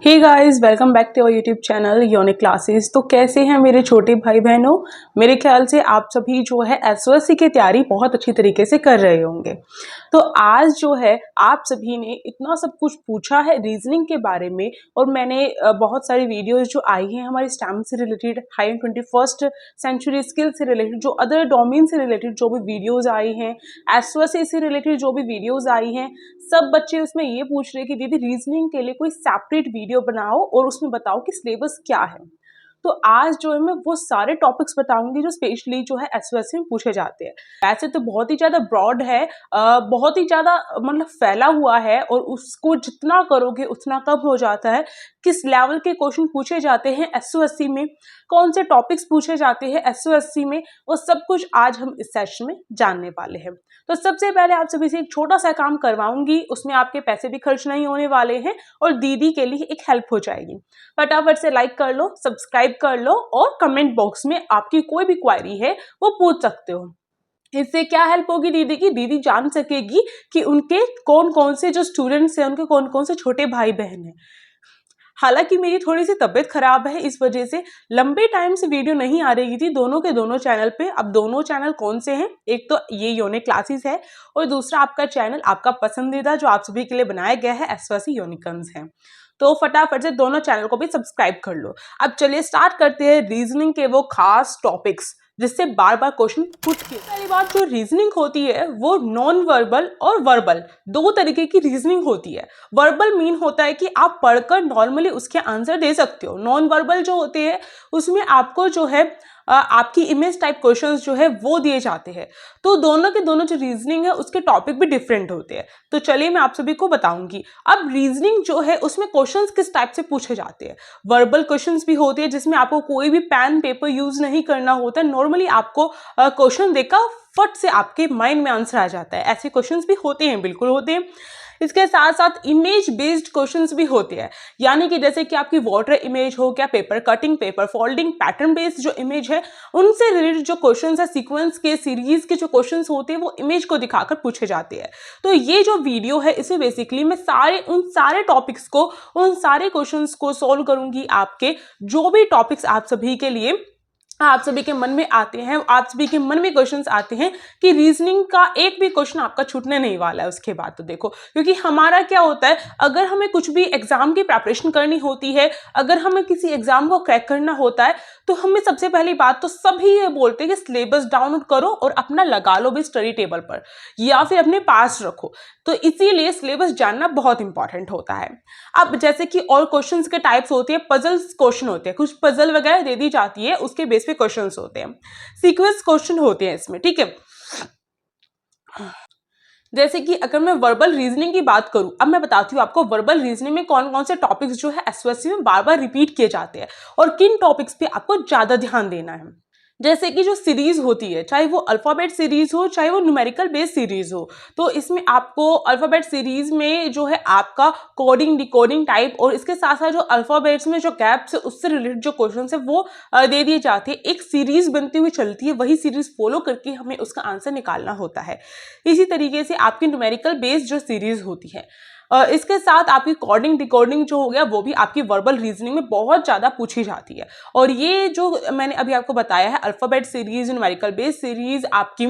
Hey guys, welcome back to our YouTube channel Unique Classes. तो कैसे हैं मेरे छोटे भाई बहनों। मेरे ख्याल से आप सभी जो है एसओएससी की तैयारी बहुत अच्छी तरीके से कर रहे होंगे। तो आज जो है आप सभी ने इतना सब कुछ पूछा है रीजनिंग के बारे में, और मैंने बहुत सारी वीडियोस जो आई हैं हमारे स्टैम्प से रिलेटेड, हाई 21st सेंचुरी स्किल से रिलेटेड, जो अदर डोमेन से रिलेटेड जो भी वीडियोज आई हैं, एसओएससी से रिलेटेड जो भी वीडियोज आई हैं, सब बच्चे उसमें ये पूछ रहे कि दीदी रीजनिंग के लिए कोई सेपरेट वीडियो बनाओ और उसमें बताओ कि सिलेबस क्या है। तो आज जो है मैं वो सारे टॉपिक्स बताऊंगी जो स्पेशली जो है एसओएससी में पूछे जाते हैं। वैसे तो बहुत ही ज्यादा ब्रॉड है, बहुत ही ज्यादा मतलब फैला हुआ है, और उसको जितना करोगे उतना कम हो जाता है। किस लेवल के क्वेश्चन पूछे जाते हैं एसओएससी में, कौन से टॉपिक्स पूछे जाते हैं एसओएससी में, वो सब कुछ आज हम इस सेशन में जानने वाले हैं। तो सबसे पहले आप सभी से एक छोटा सा काम करवाऊंगी, उसमें आपके पैसे भी खर्च नहीं होने वाले हैं और दीदी के लिए एक हेल्प हो जाएगी। फटाफट से लाइक कर लो, सब्सक्राइब कर लो, और कमेंट बॉक्स में आपकी कोई भी क्वेरी है वो पूछ सकते हो। इससे क्या हेल्प होगी दीदी की, दीदी जान सकेगी कि उनके कौन कौन से जो स्टूडेंट्स हैं, उनके कौन कौन से छोटे भाई बहन हैं। हालांकि मेरी थोड़ी सी तबीयत खराब है, इस वजह से लंबे टाइम से वीडियो नहीं आ रही थी दोनों के दोनों चैनल पे। अब दोनों चैनल कौन से हैं, एक तो ये यूनिक क्लासेस है और दूसरा आपका चैनल आपका पसंदीदा जो आप सभी के लिए बनाया गया है एसओएससी यूनिकॉर्न्स है। तो फटाफट से दोनों चैनल को भी सब्सक्राइब कर लो। अब चलिए स्टार्ट करते हैं रीजनिंग के वो खास टॉपिक्स जिससे बार बार क्वेश्चन पूछ किए। पहली बात, जो रीजनिंग होती है वो नॉन वर्बल और वर्बल दो तरीके की रीजनिंग होती है। वर्बल मीन होता है कि आप पढ़कर नॉर्मली उसके आंसर दे सकते हो। नॉन वर्बल जो होते हैं उसमें आपको जो है आपकी इमेज टाइप क्वेश्चंस जो है वो दिए जाते हैं। तो दोनों के दोनों जो रीजनिंग है उसके टॉपिक भी डिफरेंट होते हैं। तो चलिए मैं आप सभी को बताऊंगी। अब रीजनिंग जो है उसमें क्वेश्चंस किस टाइप से पूछे जाते हैं। वर्बल क्वेश्चंस भी होते हैं जिसमें आपको कोई भी पेन पेपर यूज नहीं करना होता है। नॉर्मली आपको क्वेश्चन देखकर फट से आपके माइंड में आंसर आ जाता है। ऐसे क्वेश्चंस भी होते हैं, बिल्कुल होते हैं। इसके साथ साथ इमेज बेस्ड क्वेश्चंस भी होते हैं, यानी कि जैसे कि आपकी वाटर इमेज हो, क्या paper cutting, paper folding, pattern based जो इमेज है उनसे रिलेटेड जो क्वेश्चंस है, सीक्वेंस के सीरीज के जो क्वेश्चंस होते हैं वो इमेज को दिखाकर पूछे जाते हैं। तो ये जो वीडियो है इसे बेसिकली मैं उन सारे टॉपिक्स को, उन सारे क्वेश्चंस को सॉल्व करूंगी। आपके जो भी टॉपिक्स आप सभी के लिए, आप सभी के मन में आते हैं, आप सभी के मन में क्वेश्चंस आते हैं कि रीजनिंग का एक भी क्वेश्चन आपका छूटने नहीं वाला है उसके बाद। तो देखो, क्योंकि हमारा क्या होता है, अगर हमें कुछ भी एग्जाम की प्रिपरेशन करनी होती है, अगर हमें किसी एग्जाम को क्रैक करना होता है, तो हमें सबसे पहली बात तो सभी ये बोलते हैं कि सिलेबस डाउनलोड करो और अपना लगा लो भी स्टडी टेबल पर, या फिर अपने पास रखो। तो इसीलिए सिलेबस जानना बहुत इंपॉर्टेंट होता है। अब जैसे कि और क्वेश्चंस के टाइप्स होते हैं, पजल्स क्वेश्चन होते हैं, कुछ पजल वगैरह दे दी जाती है, उसके बेस पे क्वेश्चंस होते हैं, सीक्वेंस क्वेश्चन होते हैं इसमें, ठीक है। जैसे कि अगर मैं वर्बल रीजनिंग की बात करूं, अब मैं बताती हूँ आपको वर्बल रीजनिंग में कौन कौन से टॉपिक्स जो है एसओएससी में बार बार रिपीट किए जाते हैं और किन टॉपिक्स पे आपको ज्यादा ध्यान देना है। जैसे कि जो सीरीज होती है, चाहे वो अल्फाबेट सीरीज हो चाहे वो न्यूमेरिकल बेस्ड सीरीज हो, तो इसमें आपको अल्फाबेट सीरीज में जो है आपका कोडिंग डिकोडिंग टाइप, और इसके साथ साथ जो अल्फाबेट्स में जो गैप्स है उससे रिलेटेड जो क्वेश्चन है वो दे दिए जाते हैं। एक सीरीज बनती हुई चलती है, वही सीरीज फॉलो करके हमें उसका आंसर निकालना होता है। इसी तरीके से आपकी न्यूमेरिकल बेस्ड जो सीरीज होती है, इसके साथ आपकी कोडिंग डिकोडिंग जो हो गया वो भी आपकी वर्बल रीजनिंग में बहुत ज़्यादा पूछी जाती है। और ये जो मैंने अभी आपको बताया है, alphabet series, numerical based series, आपकी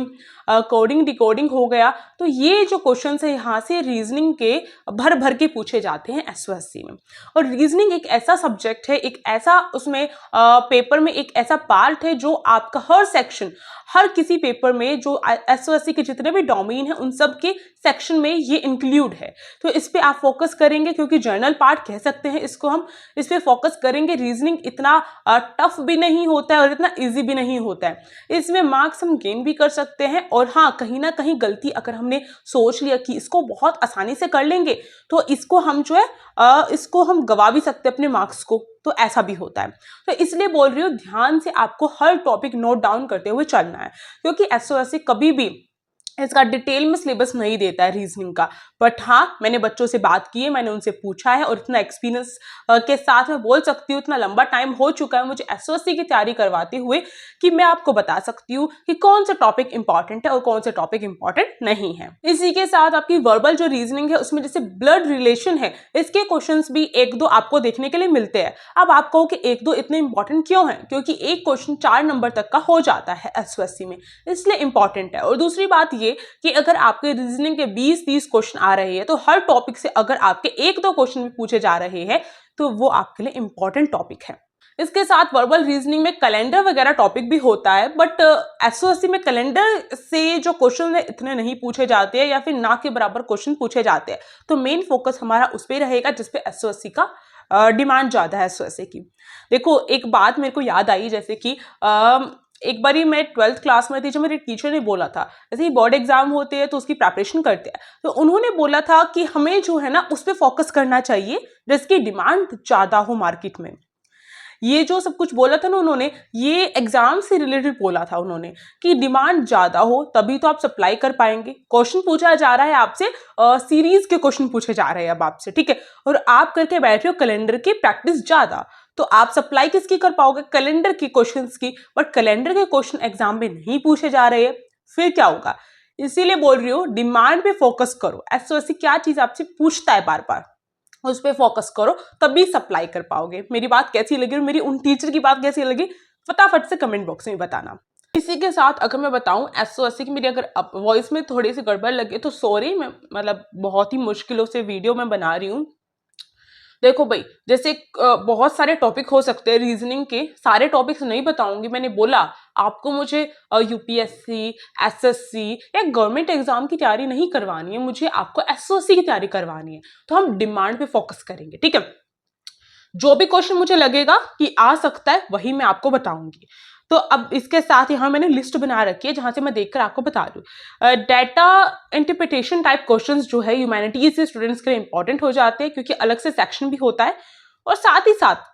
कोडिंग डिकोडिंग हो गया, तो ये जो क्वेश्चन है यहाँ से रीजनिंग के भर भर के पूछे जाते हैं एसओएससी में। और रीजनिंग एक ऐसा सब्जेक्ट है, एक ऐसा उसमें पेपर में एक ऐसा पार्ट है जो आपका हर सेक्शन, हर किसी पेपर में जो एसओएससी के जितने भी डोमेन है उन सब के सेक्शन में ये इंक्लूड है। तो इस पे आप फोकस करेंगे, क्योंकि जर्नल पार्ट कह सकते हैं इसको हम, इस पे फोकस करेंगे। रीजनिंग इतना टफ भी नहीं होता है और इतना इजी भी नहीं होता है, इसमें मार्क्स हम गेन भी कर सकते हैं। और हाँ, कहीं ना कहीं गलती अगर हमने सोच लिया कि इसको बहुत आसानी से कर लेंगे, तो इसको हम जो है इसको हम गवा भी सकते हैं अपने मार्क्स को, तो ऐसा भी होता है। तो इसलिए बोल रही हूँ, ध्यान से आपको हर टॉपिक नोट डाउन करते हुए चलना है, क्योंकि एसओएससी कभी भी इसका डिटेल में सिलेबस नहीं देता है रीजनिंग का। बट हाँ, मैंने बच्चों से बात की है, मैंने उनसे पूछा है और इतना एक्सपीरियंस के साथ मैं बोल सकती हूँ, इतना लंबा टाइम हो चुका है मुझे एसओएससी की तैयारी करवाते हुए कि मैं आपको बता सकती हूँ कि कौन सा टॉपिक इंपॉर्टेंट है और कौन सा टॉपिक इंपॉर्टेंट नहीं है। इसी के साथ आपकी वर्बल जो रीजनिंग है उसमें जैसे ब्लड रिलेशन है, इसके क्वेश्चंस भी एक दो आपको देखने के लिए मिलते हैं। अब आप कहो कि एक दो इतने इंपॉर्टेंट क्यों हैं? क्योंकि एक क्वेश्चन 4 नंबर तक का हो जाता है एसओएससी में, इसलिए इंपॉर्टेंट है। और दूसरी बात ये कि अगर आपके रीजनिंग के 20-30 क्वेश्चन आ रहे हैं तो हर टॉपिक से अगर आपके एक दो क्वेश्चन भी पूछे जा रहे हैं तो वो आपके लिए इंपॉर्टेंट टॉपिक है। इसके साथ वर्बल रीजनिंग में कैलेंडर वगैरह टॉपिक भी होता है, बट एसओएससी में कैलेंडर से जो क्वेश्चन है इतने नहीं पूछे जाते हैं या फिर ना के बराबर क्वेश्चन पूछे जाते हैं। तो मेन फोकस हमारा उस पर रहेगा जिसपे एसओएससी का डिमांड ज्यादा है एसओएससी की। देखो, एक बात मेरे को याद आई, जैसे कि एक बारी मैं 12th क्लास में थी, जो मेरे टीचर ने बोला था, जैसे ही बोर्ड एग्जाम होते हैं तो उसकी प्रिपरेशन करते हैं, तो उन्होंने बोला था कि हमें जो है ना उस पर फोकस करना चाहिए जिसकी डिमांड ज्यादा हो मार्केट में। ये जो सब कुछ बोला था ना उन्होंने, ये एग्जाम से रिलेटेड बोला था उन्होंने कि डिमांड ज्यादा हो तभी तो आप सप्लाई कर पाएंगे। क्वेश्चन पूछा जा रहा है आपसे, सीरीज के क्वेश्चन पूछे जा रहे हैं अब आपसे, ठीक है, और आप करके बैठे हो कैलेंडर की प्रैक्टिस ज्यादा, तो आप सप्लाई किसकी कर पाओगे? कैलेंडर की क्वेश्चंस की। बट कैलेंडर के क्वेश्चन एग्जाम में नहीं पूछे जा रहे हैं, फिर क्या होगा? इसीलिए बोल रही हूँ, डिमांड पे फोकस करो। एसओएससी क्या चीज आपसे पूछता है बार बार, उस पर फोकस करो, तभी सप्लाई कर पाओगे। मेरी बात कैसी लगी और मेरी उन टीचर की बात कैसी लगी, फटाफट से कमेंट बॉक्स में बताना। इसी के साथ अगर मैं बताऊं एसओएससी की, मेरी अगर वॉइस में थोड़ी सी गड़बड़ लगे तो सॉरी, मैं मतलब बहुत ही मुश्किलों से वीडियो में बना रही हूँ। देखो भाई, जैसे बहुत सारे टॉपिक हो सकते हैं रीजनिंग के, सारे टॉपिक्स नहीं बताऊंगी। मैंने बोला आपको मुझे यूपीएससी, एसएससी या गवर्नमेंट एग्जाम की तैयारी नहीं करवानी है, मुझे आपको एसओएससी की तैयारी करवानी है, तो हम डिमांड पे फोकस करेंगे, ठीक है। जो भी क्वेश्चन मुझे लगेगा कि आ सकता है वही मैं आपको बताऊंगी। तो अब इसके साथ यहाँ मैंने लिस्ट बना रखी है जहां से मैं देखकर आपको बता दूं। डाटा इंटरप्रिटेशन टाइप क्वेश्चंस जो है ह्यूमैनिटीज के स्टूडेंट्स के लिए इंपॉर्टेंट हो जाते हैं, क्योंकि अलग से सेक्शन भी होता है। और साथ ही साथ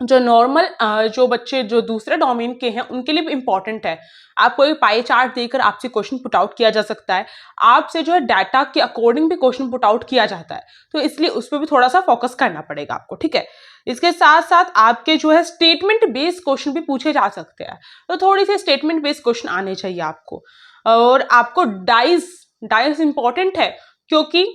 जो नॉर्मल जो बच्चे जो दूसरे डोमेन के हैं उनके लिए भी इंपॉर्टेंट है। आपको एक पाई चार्ट देकर आपसे क्वेश्चन पुट आउट किया जा सकता है, आपसे जो है डाटा के अकॉर्डिंग भी क्वेश्चन पुट आउट किया जाता है, तो इसलिए उस पर भी थोड़ा सा फोकस करना पड़ेगा आपको, ठीक है। इसके साथ साथ आपके जो है स्टेटमेंट बेस्ड क्वेश्चन भी पूछे जा सकते हैं, तो थोड़ी सी स्टेटमेंट बेस्ड क्वेश्चन आने चाहिए आपको। और आपको डाइस इंपॉर्टेंट है, क्योंकि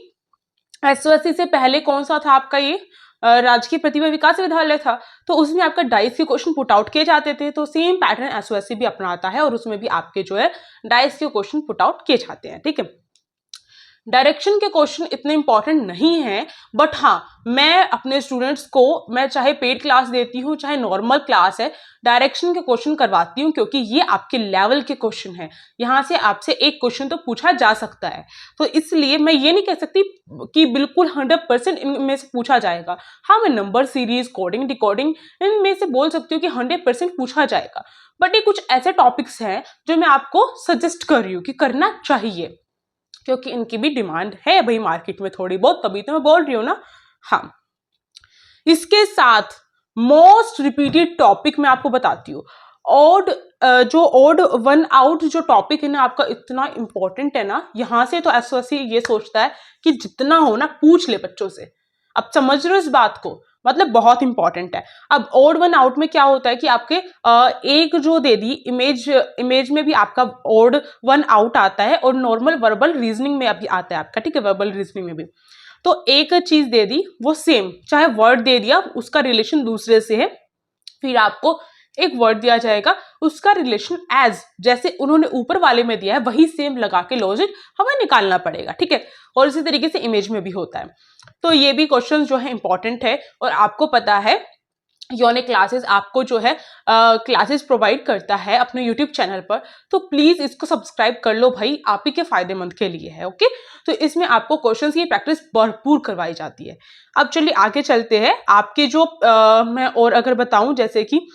एसओएससी से पहले कौन सा था आपका, ये राजकीय प्रतिभा विकास विद्यालय था, तो उसमें आपका डाइस के क्वेश्चन पुट आउट किए जाते थे। तो सेम पैटर्न एसओएससी भी अपनाता है और उसमें भी आपके जो है डाइस के क्वेश्चन पुट आउट किए जाते हैं, ठीक है। डायरेक्शन के क्वेश्चन इतने इंपॉर्टेंट नहीं है, बट हाँ, मैं अपने स्टूडेंट्स को, मैं चाहे पेड क्लास देती हूँ चाहे नॉर्मल क्लास है, डायरेक्शन के क्वेश्चन करवाती हूँ, क्योंकि ये आपके लेवल के क्वेश्चन है। यहाँ से आपसे एक क्वेश्चन तो पूछा जा सकता है, तो इसलिए मैं ये नहीं कह सकती कि बिल्कुल 100% इनमें से पूछा जाएगा। हाँ, मैं नंबर सीरीज, कोडिंग, डिकोडिंग इनमें से बोल सकती हूँ कि 100% पूछा जाएगा। बट ये कुछ ऐसे टॉपिक्स हैं जो मैं आपको सजेस्ट कर रही हूँ कि करना चाहिए, क्योंकि इनकी भी डिमांड है भाई मार्केट में थोड़ी बहुत, तभी तो मैं बोल रही हूँ ना। हाँ, इसके साथ मोस्ट रिपीटेड टॉपिक मैं आपको बताती हूँ, ऑड जो ऑड वन आउट जो टॉपिक है ना आपका, इतना इंपॉर्टेंट है ना। यहां से तो एसओएससी ये सोचता है कि जितना हो ना पूछ ले बच्चों से। अब समझ रहे हो इस बात को, मतलब बहुत इंपॉर्टेंट है। अब ऑड वन आउट में क्या होता है कि आपके एक जो दे दी इमेज में भी आपका ऑड वन आउट आता है, और नॉर्मल वर्बल रीजनिंग में अभी आता है आपका, ठीक है, वर्बल रीजनिंग में भी। तो एक चीज दे दी वो सेम, चाहे वर्ड दे दिया उसका रिलेशन दूसरे से है, फिर आपको एक वर्ड दिया जाएगा उसका रिलेशन एज जैसे उन्होंने ऊपर वाले में दिया है वही सेम लगा के लॉजिक हमें निकालना पड़ेगा, ठीक है। और इसी तरीके से इमेज में भी होता है। तो ये भी क्वेश्चन जो है इंपॉर्टेंट है, और आपको पता है यूनिक क्लासेस आपको जो है क्लासेस प्रोवाइड करता है अपने यूट्यूब चैनल पर, तो प्लीज इसको सब्सक्राइब कर लो भाई, आप ही के फायदेमंद के लिए है, ओके। तो इसमें आपको क्वेश्चंस की प्रैक्टिस भरपूर करवाई जाती है। अब चलिए आगे चलते हैं। आपके जो मैं और अगर बताऊं, जैसे कि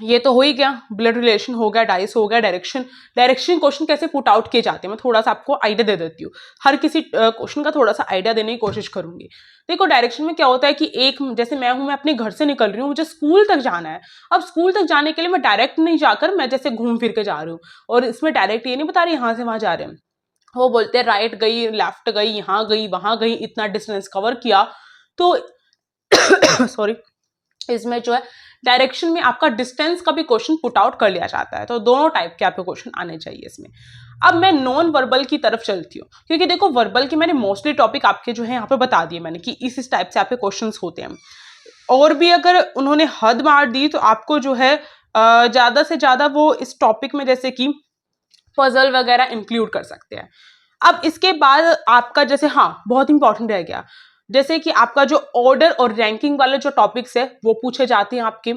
ये तो हो ही गया, ब्लड रिलेशन हो गया, डाइस हो गया, डायरेक्शन क्वेश्चन कैसे पुट आउट किए जाते हैं मैं थोड़ा सा आपको आइडिया दे देती हूँ। हर किसी क्वेश्चन का थोड़ा सा आइडिया देने की कोशिश करूंगी। देखो, डायरेक्शन में क्या होता है कि एक जैसे मैं हूं, मैं अपने घर से निकल रही हूँ, मुझे स्कूल तक जाना है। अब स्कूल तक जाने के लिए मैं डायरेक्ट नहीं जाकर मैं जैसे घूम फिर के जा रही हूँ, और इसमें डायरेक्ट ये नहीं बता रही यहाँ से वहां जा रहे हैं, वो बोलते हैं राइट गई, लेफ्ट गई, यहाँ गई, वहां गई, इतना डिस्टेंस कवर किया। तो सॉरी, इसमें जो है डायरेक्शन में आपका डिस्टेंस का भी क्वेश्चन पुट आउट कर लिया जाता है। तो दोनों टाइप के आपके क्वेश्चन आने चाहिए इसमें। अब मैं नॉन वर्बल की तरफ चलती हूँ, क्योंकि देखो वर्बल के मैंने मोस्टली टॉपिक आपके जो है यहाँ पे बता दिए मैंने कि इस टाइप से आपके क्वेश्चंस होते हैं। और भी अगर उन्होंने हद मार दी तो आपको जो है ज्यादा से ज्यादा वो इस टॉपिक में जैसे कि पजल वगैरह इंक्लूड कर सकते हैं। अब इसके बाद आपका जैसे, हाँ बहुत इंपॉर्टेंट रह गया, जैसे कि आपका जो ऑर्डर और रैंकिंग वाले जो टॉपिक्स है वो पूछे जाते हैं आपके।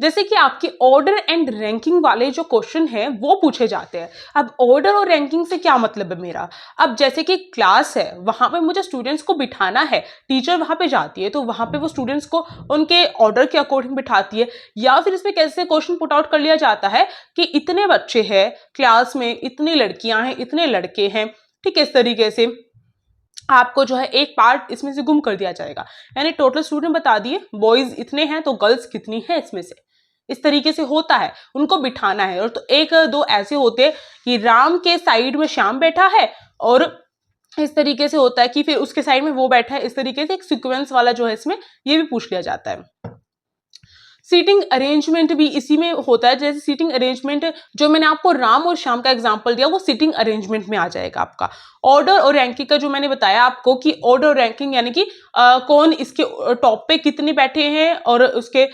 जैसे कि आपके ऑर्डर एंड रैंकिंग वाले जो क्वेश्चन हैं वो पूछे जाते हैं। अब ऑर्डर और रैंकिंग से क्या मतलब है मेरा, अब जैसे कि क्लास है, वहां पे मुझे स्टूडेंट्स को बिठाना है, टीचर वहां पे जाती है तो वहां पे वो स्टूडेंट्स को उनके ऑर्डर के अकॉर्डिंग बिठाती है। या फिर इसमें कैसे क्वेश्चन पुट आउट कर लिया जाता है कि इतने बच्चे हैं क्लास में, इतनी लड़कियां हैं, इतने लड़के हैं, ठीक है, इस तरीके से आपको जो है एक पार्ट इसमें से गुम कर दिया जाएगा, यानी टोटल स्टूडेंट बता दिए बॉयज इतने हैं तो गर्ल्स कितनी है इसमें से। इस तरीके से होता है, उनको बिठाना है। और तो एक दो ऐसे होते हैं कि राम के साइड में श्याम बैठा है, और इस तरीके से होता है कि फिर उसके साइड में वो बैठा है। इस तरीके से एक सीक्वेंस वाला जो है इसमें ये भी पूछ लिया जाता है। सीटिंग अरेंजमेंट भी इसी में होता है। जैसे सीटिंग अरेंजमेंट जो मैंने आपको राम और श्याम का एग्जांपल दिया वो सीटिंग अरेंजमेंट में आ जाएगा आपका। ऑर्डर और रैंकिंग का जो मैंने बताया आपको कि ऑर्डर और रैंकिंग यानी कि कौन इसके टॉप पे कितने बैठे हैं और उसके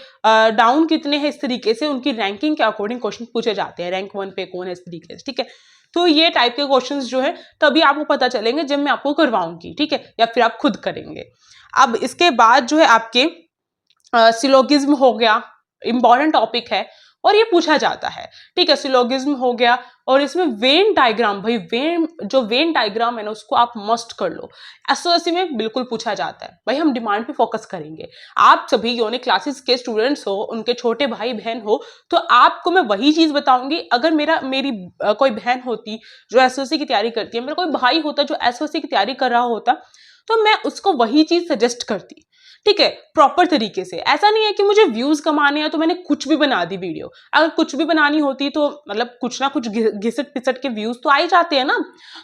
डाउन कितने हैं, इस तरीके से उनकी रैंकिंग के अकॉर्डिंग क्वेश्चन पूछे जाते हैं। रैंक 1 पे कौन है, इस तरीके से, ठीक है। तो ये टाइप के क्वेश्चंस जो है तभी आपको पता चलेंगे जब मैं आपको करवाऊंगी, ठीक है, या फिर आप खुद करेंगे। अब इसके बाद जो है आपके सिलोगिज्म हो गया, इंपॉर्टेंट टॉपिक है और ये पूछा जाता है, ठीक है। सिलोगिज्म हो गया और इसमें वेन डायग्राम, भाई वेन डायग्राम है ना उसको आप मस्ट कर लो। एसओएससी में बिल्कुल पूछा जाता है। भाई हम डिमांड पे फोकस करेंगे। आप सभी यूनिक क्लासेस के स्टूडेंट्स हो, उनके छोटे भाई बहन हो, तो आपको मैं वही चीज बताऊंगी। अगर मेरी कोई बहन होती जो एसओएससी की तैयारी करती है, मेरा कोई भाई होता जो एसओएससी की तैयारी कर रहा होता, तो मैं उसको वही चीज सजेस्ट करती, ठीक है, प्रॉपर तरीके से। ऐसा नहीं है कि मुझे व्यूज कमाने हैं तो मैंने कुछ भी बना दी वीडियो। अगर कुछ भी बनानी होती तो मतलब कुछ ना कुछ घिसट पिसट के व्यूज तो आ ही जाते हैं ना,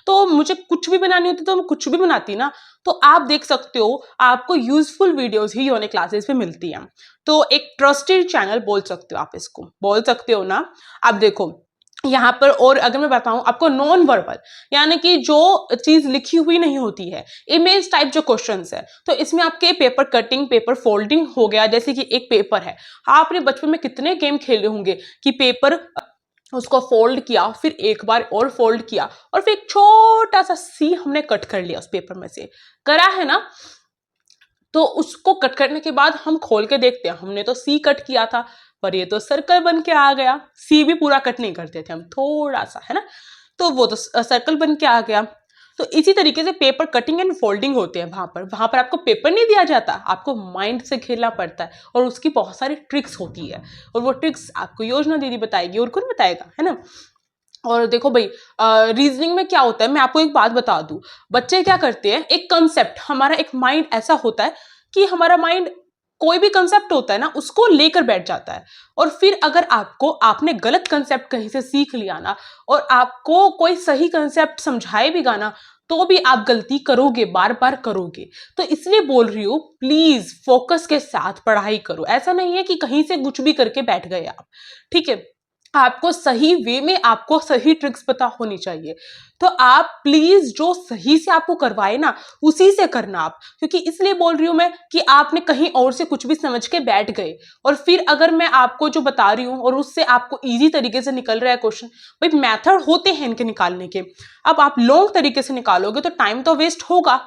तो मुझे कुछ भी बनानी होती तो मैं कुछ भी बनाती ना। तो आप देख सकते हो आपको यूजफुल वीडियोस ही यूनिक क्लासेस पे मिलती हैं। तो एक ट्रस्टेड चैनल बोल सकते हो आप, इसको बोल सकते हो ना। आप देखो यहाँ पर, और अगर मैं बताऊं आपको नॉन वर्बल यानी कि जो चीज लिखी हुई नहीं होती है, इमेज टाइप जो क्वेश्चंस है, तो इसमें आपके पेपर कटिंग, पेपर फोल्डिंग हो गया। जैसे कि एक पेपर है, आपने बचपन में कितने गेम खेले होंगे कि पेपर उसको फोल्ड किया, फिर एक बार और फोल्ड किया, और फिर एक छोटा सा सी हमने कट कर लिया उस पेपर में से, करा है ना। तो उसको कट करने के बाद हम खोल के देखते हैं, हमने तो सी कट किया था पर ये तो सर्कल बन के आ गया। सी भी पूरा कट नहीं करते थे हम, थोड़ा सा, है ना, तो वो तो सर्कल बन के आ गया। तो इसी तरीके से पेपर कटिंग एंड फोल्डिंग होते हैं। वहां पर आपको पेपर नहीं दिया जाता, आपको माइंड से खेलना पड़ता है, और उसकी बहुत सारी ट्रिक्स होती है, और वो ट्रिक्स आपको योजना दीदी बताएगी और कौन बताएगा, है ना। और देखो भाई रीजनिंग में क्या होता है, मैं आपको एक बात बता दूं। बच्चे क्या करते हैं, एक कंसेप्ट, हमारा एक माइंड ऐसा होता है कि हमारा माइंड कोई भी कंसेप्ट होता है ना उसको लेकर बैठ जाता है। और फिर अगर आपने गलत कंसेप्ट कहीं से सीख लिया ना, और आपको कोई सही कंसेप्ट समझाए भी गाना, तो भी आप गलती करोगे, बार बार करोगे। तो इसलिए बोल रही हूँ, प्लीज फोकस के साथ पढ़ाई करो। ऐसा नहीं है कि कहीं से कुछ भी करके बैठ गए आप, ठीक है। आपको सही वे में आपको सही ट्रिक्स पता होनी चाहिए। तो आप प्लीज जो सही से आपको करवाए ना उसी से करना आप, क्योंकि इसलिए बोल रही हूं मैं कि आपने कहीं और से कुछ भी समझ के बैठ गए, और फिर अगर मैं आपको जो बता रही हूं और उससे आपको इजी तरीके से निकल रहा है क्वेश्चन, भाई मेथड होते हैं इनके निकालने के। अब आप लॉन्ग तरीके से निकालोगे तो टाइम तो वेस्ट होगा।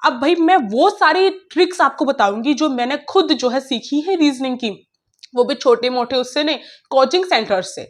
अब भाई मैं वो सारी ट्रिक्स आपको बताऊंगी जो मैंने खुद जो है सीखी है रीजनिंग की, वो भी छोटे मोटे उससे नहीं, कोचिंग सेंटर से।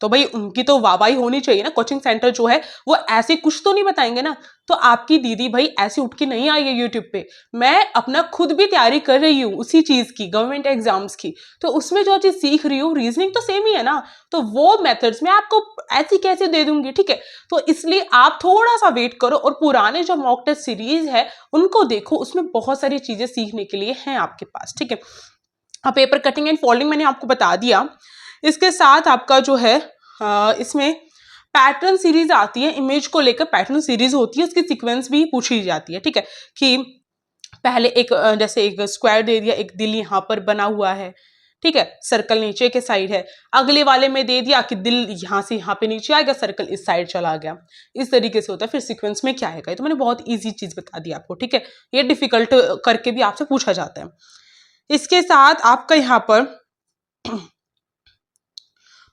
तो भाई उनकी तो वाहवाही होनी चाहिए ना। कोचिंग सेंटर जो है वो ऐसे कुछ तो नहीं बताएंगे ना। तो आपकी दीदी भाई ऐसे उठ के नहीं आई है यूट्यूब पे, मैं अपना खुद भी तैयारी कर रही हूँ उसी चीज की, गवर्नमेंट एग्जाम्स की। तो उसमें जो चीज सीख रही हूँ, रीजनिंग तो सेम ही है ना, तो वो मेथड्स मैं आपको ऐसी कैसे दे दूंगी, ठीक है। तो इसलिए आप थोड़ा सा वेट करो, और पुराने जो मॉक टेस्ट सीरीज है उनको देखो, उसमें बहुत सारी चीजें सीखने के लिए हैं आपके पास, ठीक है। पेपर कटिंग एंड फोल्डिंग मैंने आपको बता दिया। इसके साथ आपका जो है इसमें पैटर्न सीरीज आती है, इमेज को लेकर पैटर्न सीरीज होती है, उसकी सीक्वेंस भी पूछी जाती है, ठीक है, कि पहले एक जैसे एक स्क्वायर दे दिया, एक दिल यहाँ पर बना हुआ है, ठीक है, सर्कल नीचे के साइड है, अगले वाले में दे दिया कि दिल यहाँ से यहाँ पे नीचे आएगा, सर्कल इस साइड चला गया, इस तरीके से होता है। फिर सीक्वेंस में क्या आएगा, तो मैंने बहुत इजी चीज बता दी आपको, ठीक है, ये डिफिकल्ट करके भी आपसे पूछा जाता है। इसके साथ आपका यहाँ पर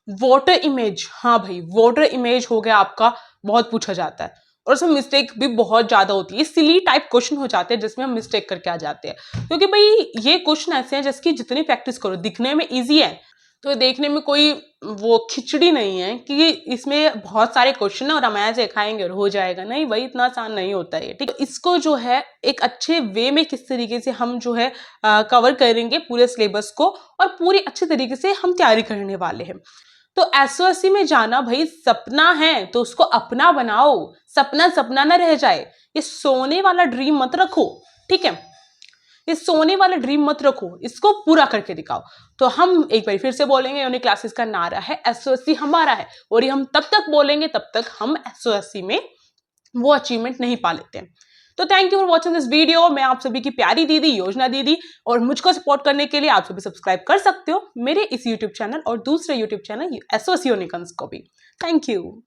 वाटर इमेज, हाँ भाई वाटर इमेज हो गया आपका, बहुत पूछा जाता है और उसमें मिस्टेक भी बहुत ज्यादा होती है, सिली टाइप क्वेश्चन हो जाते हैं जिसमें हम मिस्टेक करके आ जाते हैं, क्योंकि भाई ये क्वेश्चन ऐसे हैं जिसकी जितनी प्रैक्टिस करो, दिखने में इजी है तो देखने में कोई वो खिचड़ी नहीं है कि इसमें बहुत सारे क्वेश्चन है और हम ऐसे खाएंगे और हो जाएगा, नहीं भाई इतना आसान नहीं होता है, ठीक है। इसको जो है एक अच्छे वे में किस तरीके से हम जो है कवर करेंगे पूरे सिलेबस को और पूरी अच्छे तरीके से हम तैयारी करने वाले हैं। तो एसओएससी में जाना भाई सपना है तो उसको अपना बनाओ, सपना सपना ना रह जाए, ये सोने वाला ड्रीम मत रखो, ठीक है, ये सोने वाला ड्रीम मत रखो, इसको पूरा करके दिखाओ। तो हम एक बार फिर से बोलेंगे, यूनिक क्लासेस का नारा है एसओएससी हमारा है, और ये हम तब तक बोलेंगे तब तक हम एसओएससी में वो अचीवमेंट नहीं पा लेते हैं। तो thank you for watching this video. मैं आप सभी की प्यारी दीदी योजना दीदी, और मुझको सपोर्ट करने के लिए आप सभी सब्सक्राइब कर सकते हो मेरे इस यूट्यूब चैनल और दूसरे यूट्यूब चैनल एसओएससी यूनिकॉर्न्स को भी। Thank you.